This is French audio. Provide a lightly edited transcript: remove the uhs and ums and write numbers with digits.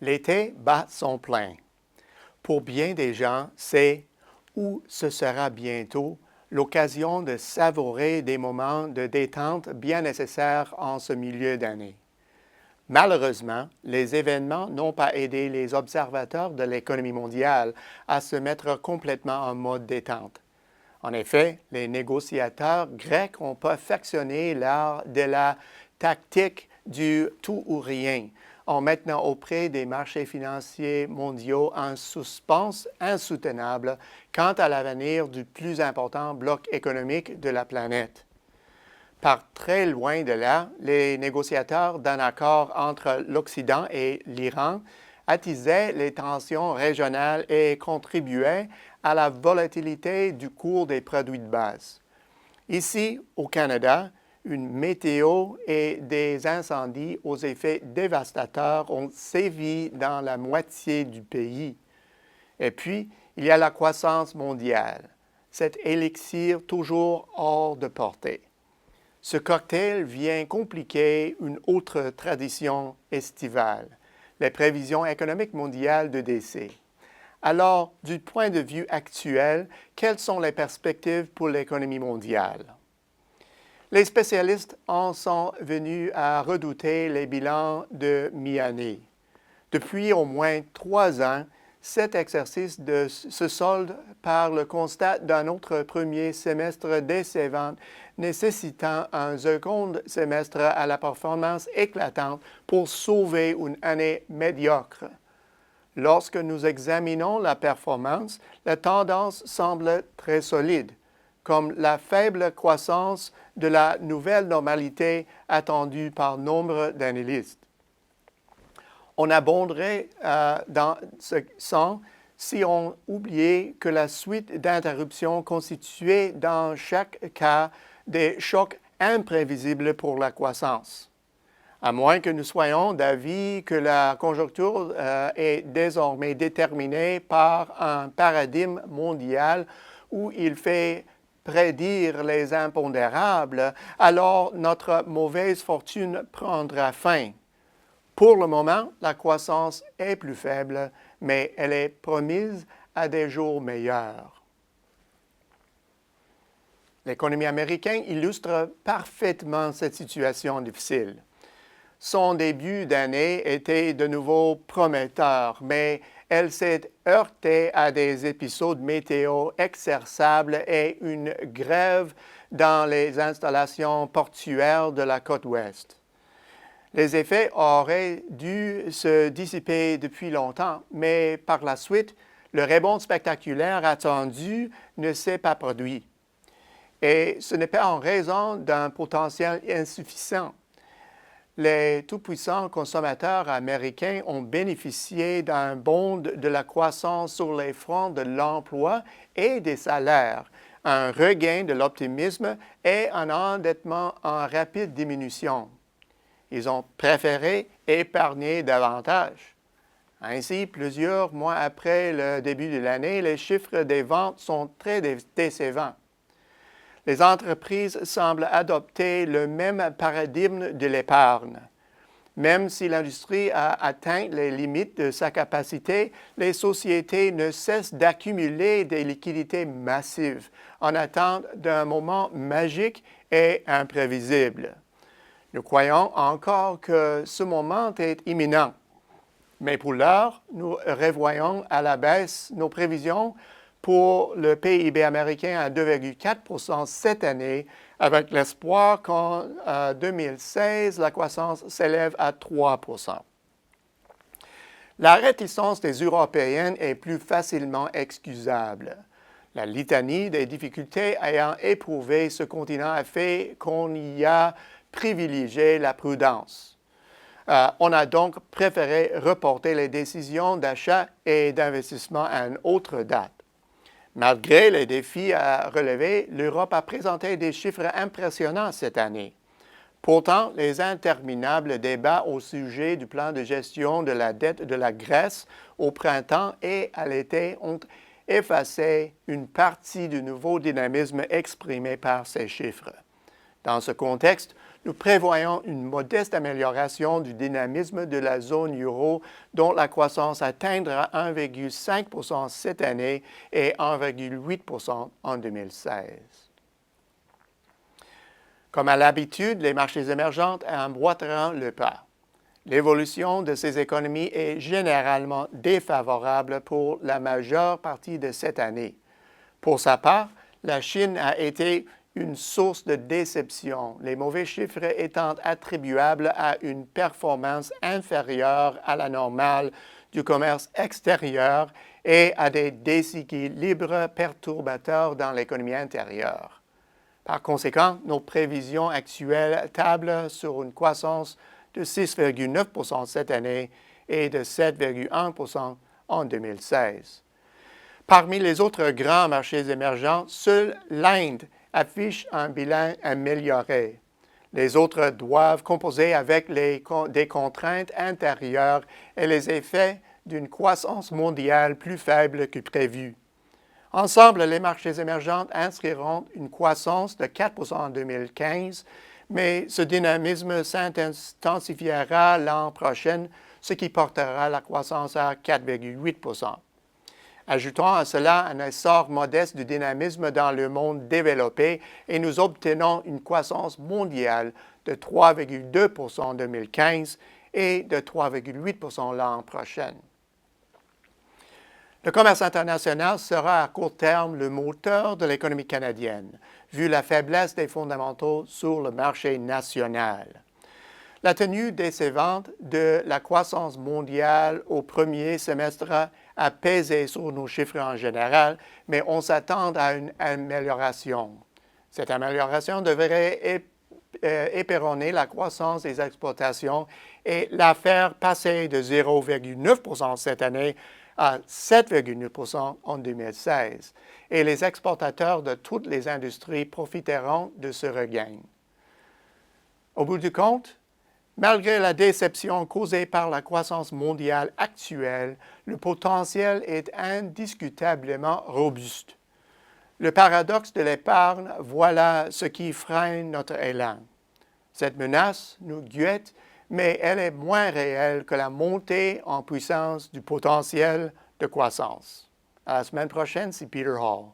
L'été bat son plein. Pour bien des gens, c'est, ou ce sera bientôt, l'occasion de savourer des moments de détente bien nécessaires en ce milieu d'année. Malheureusement, les événements n'ont pas aidé les observateurs de l'économie mondiale à se mettre complètement en mode détente. En effet, les négociateurs grecs ont perfectionné l'art de la tactique du tout ou rien, en maintenant auprès des marchés financiers mondiaux un suspense insoutenable quant à l'avenir du plus important bloc économique de la planète. Par très loin de là, les négociateurs d'un accord entre l'Occident et l'Iran attisaient les tensions régionales et contribuaient à la volatilité du cours des produits de base. Ici, au Canada, une météo et des incendies aux effets dévastateurs ont sévi dans la moitié du pays. Et puis, il y a la croissance mondiale, cet élixir toujours hors de portée. Ce cocktail vient compliquer une autre tradition estivale, les prévisions économiques mondiales de décès. Alors, du point de vue actuel, quelles sont les perspectives pour l'économie mondiale? Les spécialistes en sont venus à redouter les bilans de mi-année. Depuis au moins 3 ans, cet exercice se solde par le constat d'un autre premier semestre décevant, nécessitant un second semestre à la performance éclatante pour sauver une année médiocre. Lorsque nous examinons la performance, la tendance semble très solide, comme la faible croissance de la nouvelle normalité attendue par nombre d'analystes. On abonderait dans ce sens si on oubliait que la suite d'interruptions constituait dans chaque cas des chocs imprévisibles pour la croissance. À moins que nous soyons d'avis que la conjoncture est désormais déterminée par un paradigme mondial où il fait prédire les impondérables, alors notre mauvaise fortune prendra fin. Pour le moment, la croissance est plus faible, mais elle est promise à des jours meilleurs. L'économie américaine illustre parfaitement cette situation difficile. Son début d'année était de nouveau prometteur, mais elle s'est heurtée à des épisodes météo exerçables et une grève dans les installations portuaires de la côte ouest. Les effets auraient dû se dissiper depuis longtemps, mais par la suite, le rebond spectaculaire attendu ne s'est pas produit. Et ce n'est pas en raison d'un potentiel insuffisant. Les tout-puissants consommateurs américains ont bénéficié d'un bond de la croissance sur les fronts de l'emploi et des salaires, un regain de l'optimisme et un endettement en rapide diminution. Ils ont préféré épargner davantage. Ainsi, plusieurs mois après le début de l'année, les chiffres des ventes sont très décevants. Les entreprises semblent adopter le même paradigme de l'épargne. Même si l'industrie a atteint les limites de sa capacité, les sociétés ne cessent d'accumuler des liquidités massives en attente d'un moment magique et imprévisible. Nous croyons encore que ce moment est imminent, mais pour l'heure, nous revoyons à la baisse nos prévisions pour le PIB américain à 2,4 % cette année, avec l'espoir qu'en 2016, la croissance s'élève à 3 %. La réticence des Européennes est plus facilement excusable. La litanie des difficultés ayant éprouvé ce continent a fait qu'on y a privilégié la prudence. On a donc préféré reporter les décisions d'achat et d'investissement à une autre date. Malgré les défis à relever, l'Europe a présenté des chiffres impressionnants cette année. Pourtant, les interminables débats au sujet du plan de gestion de la dette de la Grèce au printemps et à l'été ont effacé une partie du nouveau dynamisme exprimé par ces chiffres. Dans ce contexte, nous prévoyons une modeste amélioration du dynamisme de la zone euro, dont la croissance atteindra 1,5 % cette année et 1,8 % en 2016. Comme à l'habitude, les marchés émergents emboîteront le pas. L'évolution de ces économies est généralement défavorable pour la majeure partie de cette année. Pour sa part, la Chine a été une source de déception, les mauvais chiffres étant attribuables à une performance inférieure à la normale du commerce extérieur et à des déséquilibres perturbateurs dans l'économie intérieure. Par conséquent, nos prévisions actuelles tablent sur une croissance de 6,9 % cette année et de 7,1 % en 2016. Parmi les autres grands marchés émergents, seule l'Inde affiche un bilan amélioré. Les autres doivent composer avec des contraintes intérieures et les effets d'une croissance mondiale plus faible que prévu. Ensemble, les marchés émergents inscriront une croissance de 4 % en 2015, mais ce dynamisme s'intensifiera l'an prochain, ce qui portera la croissance à 4,8 %. Ajoutons à cela un essor modeste du dynamisme dans le monde développé et nous obtenons une croissance mondiale de 3,2 % en 2015 et de 3,8 % l'an prochain. Le commerce international sera à court terme le moteur de l'économie canadienne, vu la faiblesse des fondamentaux sur le marché national. La tenue décevante de la croissance mondiale au premier semestre a pesé sur nos chiffres en général, mais on s'attend à une amélioration. Cette amélioration devrait éperonner la croissance des exportations et la faire passer de 0,9 % cette année à 7,9 % en 2016, et les exportateurs de toutes les industries profiteront de ce regain. Au bout du compte, malgré la déception causée par la croissance mondiale actuelle, le potentiel est indiscutablement robuste. Le paradoxe de l'épargne, voilà ce qui freine notre élan. Cette menace nous guette, mais elle est moins réelle que la montée en puissance du potentiel de croissance. À la semaine prochaine, c'est Peter Hall.